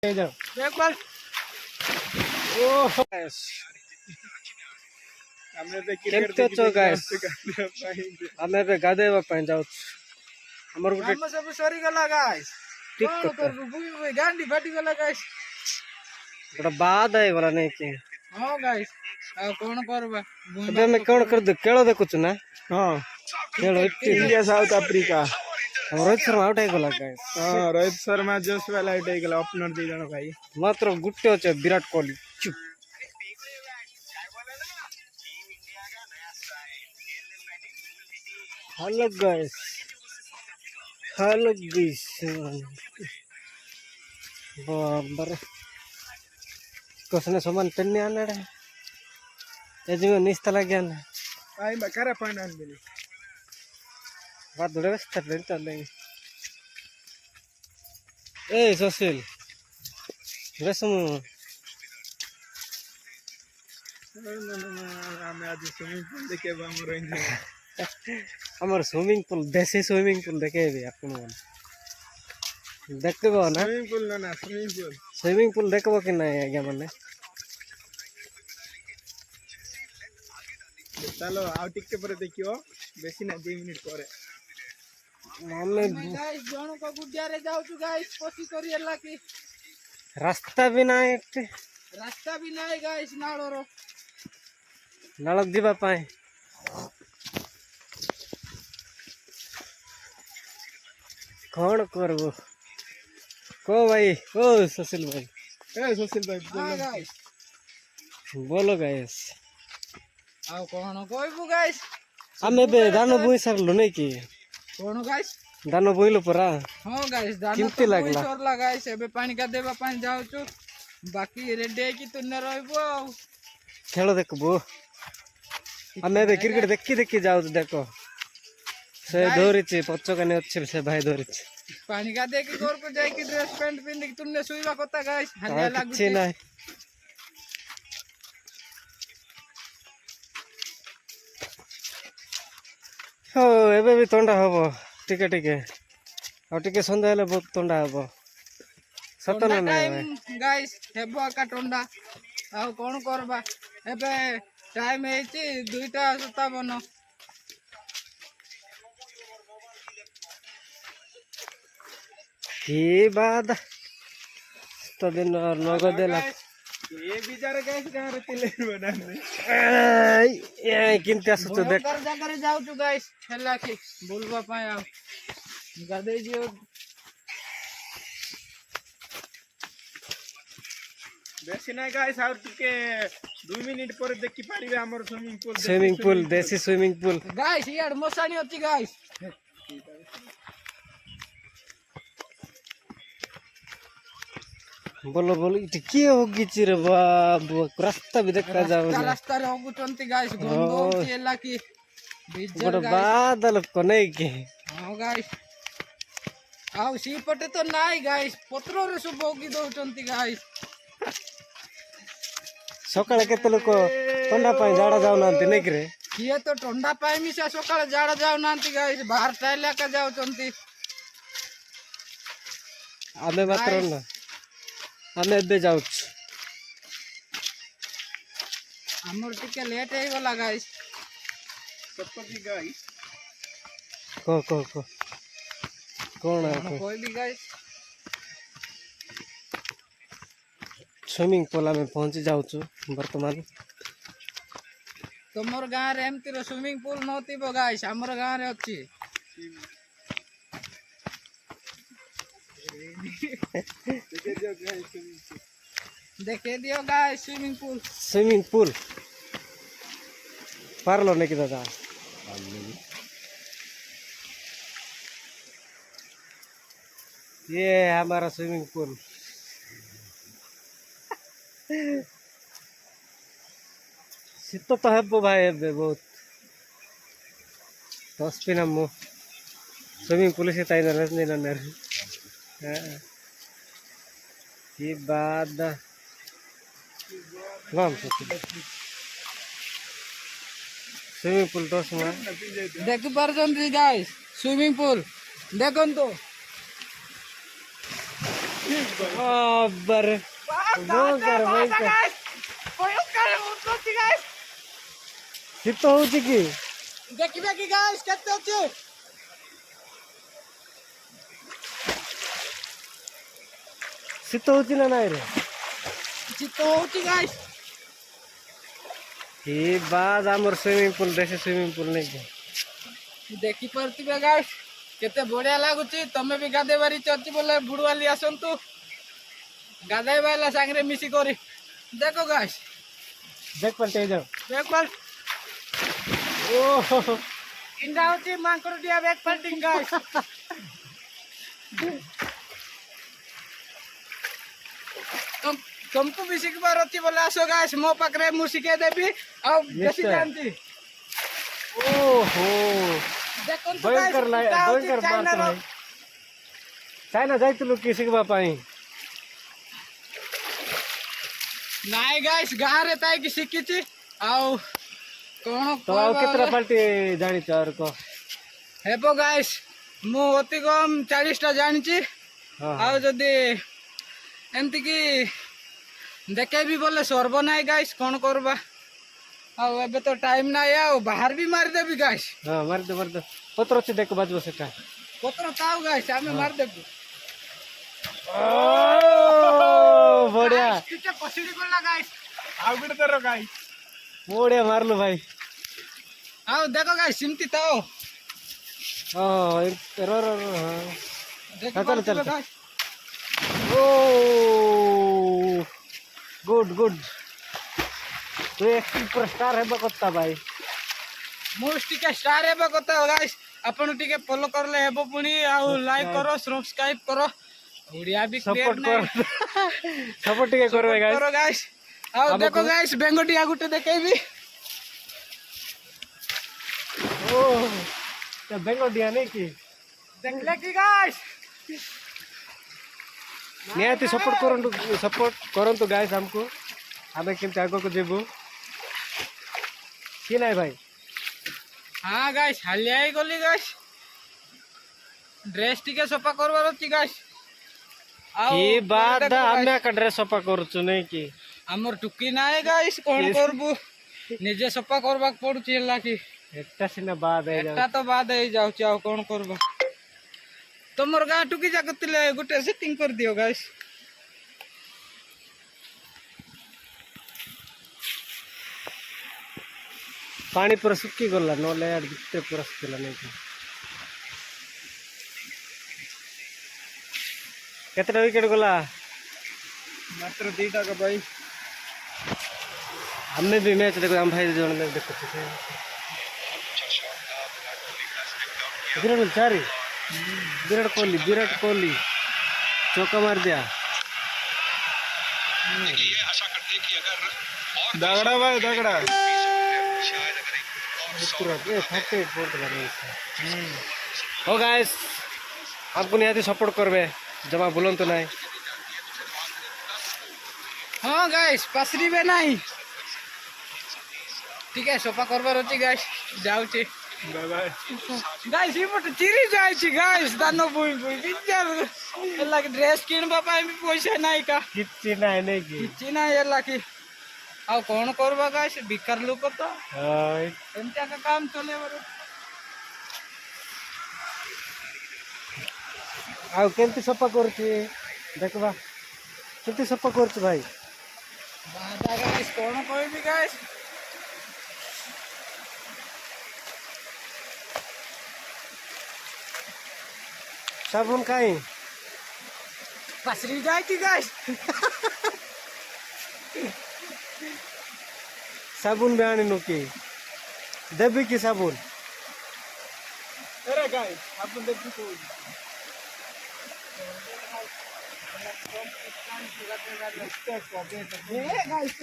गाधेवा जाऊ सब सरी गला गाइस गांडी फटी गला गाइस बड़ा बाद है वाला नहीं के हां गाइस आ कोन करबा अबे मैं कोन कर दे केळो देखुच ना हां केळो India South Africa Rohit Sharma out है गला गाइस हां रोहित शर्मा जस्ट वाला आउट है गला ओपनर दे जण भाई मात्र गुट्टे छ विराट कोहली चुप हेलो गाइस बाबर कसने सामान पेन्ने आनड़े एजमे निस्तला गया ना आई बकरा पानान बिली बात दुड़े बस्तर लेंतले ए सोसिल रेसम हमें आज स्विमिंग पूल देखे हमर हमर स्विमिंग पूल देसी स्विमिंग पूल देखे भी अपन देखबो ना स्विमिंग पूल देखबो कि नहीं आगे माने चलो आ टिके पर देखियो बेसी ना 2 मिनिट करे हमें गाइस जोनो को गुड्डिया रे जाऊ छु गाइस कोसी करी हला की रास्ता भी ना गाइस नाळो रो नाळक दिबा पाए कौन करबो को भाई ओ सुशील भाई बोलो गाइस आओ कोन कोइबु गाइस हमें बे दानो बुई सरलो नहीं की कोन गाइस दानो बुईलो परा हां गाइस दानो किमती लागला सरला गाइस एबे पानी का देबा पानी जाउ छु बाकी रेडी की तुने रहबो खेलो देखबो हमें बे क्रिकेट देखी जाऊ देखो से धोरिछि पचकने अछि से भाई धोरिछि पानी का दे के घर को जाई के ड्रेस पैंट पिन के तुमने सुईवा कोता गाइस हलिया लागु छी ना हो एबे भी तंडा हबो टिके और टिके संध्या हेले बहुत तंडा हबो सत ना नहीं गाइस हेबो का टंडा आ कोन करबा एबे टाइम हेछि 2:57 ये बात तो दिन और नगद ला ये बिचारे गाइस कहां रे तिले बनाने ए किनते सोच देख कर जा करे जाऊ तू गाइस खेला की बोलबा पाए आ गादे जियो बेसी ना गाइस और के 2 मिनिट पर देखि पारिबे हमर स्विमिंग पूल देसी स्विमिंग पूल गाइस यार मोसानी होती गाइस बोलो इट की होगी चिरे बाबू रास्ता भी देखा जाओ रास्ता रे होगुचंती गाइस गंदो केला की बिजर गाइस बादल को नहीं के हां गाइस आउ सी पटे तो नाही गाइस पत्रो रे सब होगी दोचंती गाइस सकाळे केते लोक ठंडा पाई जाडा जाऊ नांती नहीं करे किए तो ठंडा पाई मिसा सकाळे जाडा जाऊ नांती गाइस बाहर टाइला का जाउचंती आमे मात्र ना हमें एबे जाऊ हमर टिके लेट हे वाला गाइस सपकी गाइस को कौन है कोई भी गाइस स्विमिंग पूल में पहुंच जाऊ वर्तमान तुमर गां रे एमती रो स्विमिंग पूल नथिबो गाइस हमर गां रे अछि देखे दियो गाइस स्विमिंग पूल पार लो नहीं कि दादा ये हमारा स्विमिंग पूल शीत तो है भाई एबे बहुत दस पिन मु स्विमिंग पूल से ताई नरस नहीं नर ये बाद नाम स्विमिंग पूल तो देख पारछन गाइस स्विमिंग पूल देखन तो बर भयंकर भयंकर ଶୀତ ହଉଛି କି? ଦେଖିବେ କି ଗାଇସ୍ କେତେ ଅଛି? ଶୀତ ହଉଛି ନା ନାଇଁ ରେ? ଶୀତ ହଉଛି ଗାଇସ୍। ଏ ବାଦ ଆମର ସୁଇମିଂ ପୁଲ ଦେଶୀ ସୁଇମିଂ ପୁଲ ନାଇଁ କି? ଦେଖିପାରୁଥିବେ ଗାଇସ୍ କେତେ ବଢିଆ ଲାଗୁଛି। ତମେ ବି ଗାଧେଇବାର ଇଚ୍ଛା ଅଛି ବୋଲେ ବୁଡୁଆଲି ଆସନ୍ତୁ ଗାଧେଇବା ହେଲା ସାଙ୍ଗରେ ମିଶି କରି। ଦେଖ ଗାଇସ୍ देख पलटे जाओ ବ୍ୟାକ୍ ପାଲ୍ଟ ओहो ଇଣ୍ଡା ହଉଛି ମାଙ୍କର ଦିଆ ବ୍ୟାକ୍ ପାଲ୍ଟିଂ ଗାଇସ୍। तुमको भी शिखबार अच्छी बोले आसो गाइस मो पाखरे मु शिखे देबी आ बेसी निश्चय। जानती। ओहो देखो तो भयंकर भयंकर बात चाइना है चाइना जाइतलु कि शिखबा पाई नाइ गाइस गाँ रे ताई की शिखिची आउ कोन तो आउ केतरा पाल्टी जानी छ और को हेबो गाइस मु अति कम 40 टा जानिची। हां आउ जदी एमती की देखे भी बोले सर्व नाइ गाइस कोन करबा आउ एबे तो टाइम नाइ आउ बाहर भी मार देबी गाइस। हां मार दे पत्र अछि देख बाजबो सेटा पत्र ताऊ गाइस आमे मार देबू। ओ बढ़िया किते पसिडी कोला गाइस आउ बिट करो गाइस बढ़िया मारलो भाई। आउ देखो गाइस सिमती ताओ ओ रो रो रो हां चल चल गाइस ओ गुड गुड तू एक सुपरस्टार है बकत्ता भाई मोस्ट टिके स्टार हेबा कथा गाइस आपण टिके फॉलो करले हेबो पुनी आउ लाइक करो सब्सक्राइब करो ओडिया भी सपोर्ट कर सपोर्ट टिके करबे गाइस करो गाइस आउ देखो गाइस बेंगोटिया गुटे देखेबी ओ तो बेंगोटिया नहीं की देखले की गाइस निहाती सपोर्ट करंतु गाइस हमको हमें केमते आगो को जेबू कि नहीं भाई। हां गाइस हालियाई गली गाइस ड्रेस टिके सफा करबार अछि गाइस की बात हमें का ड्रेस सफा करछु नहीं की हमर टुकी नाय गाइस कोन करबू निजे सफा करबा पड़ुची हला की एकटा सिना बाद है एटा तो बाद है जाउ चाउ कोन करबा तमर गा टुकी जाकतिले गुटे सेटिंग कर दियो गाइस। पानी पूरा सुखी गला नले यार बिते पूरा सुखला नहीं की केतटा विकेट गला मात्र 2टा का भाई हमें भी मैच देखो हम भाई जोन में देखो विराट चारी विराट कोहली चौका मार दिया दगड़ा भाई दगड़ा हो गाइस आपको निहाती सपोर्ट करबे जमा भूलन तो नहीं। हाँ गाइस पसरी बे नहीं ठीक है सफा करबार अछि गाइस जाउची बाय बाय गाइस ये मत चिरी जाय छी गाइस दानो बुई बुई बिचार एला ड्रेस किनबा पाई भी पैसा नाही का किछि नहीं की किछि नाही एला की आ कोन करबा गाइस बिकार लोक तो हाय एमता का काम चले बरो आ केमती सफा करछि देखबा केमती सफा करछि भाई बादा गाइस कोन कहबी गाइस साबुन काई पसरी जाय की गाइस साबुन भी आनी नुकी देवी की साबुन अरे गाइस अपन देखी तो गाइस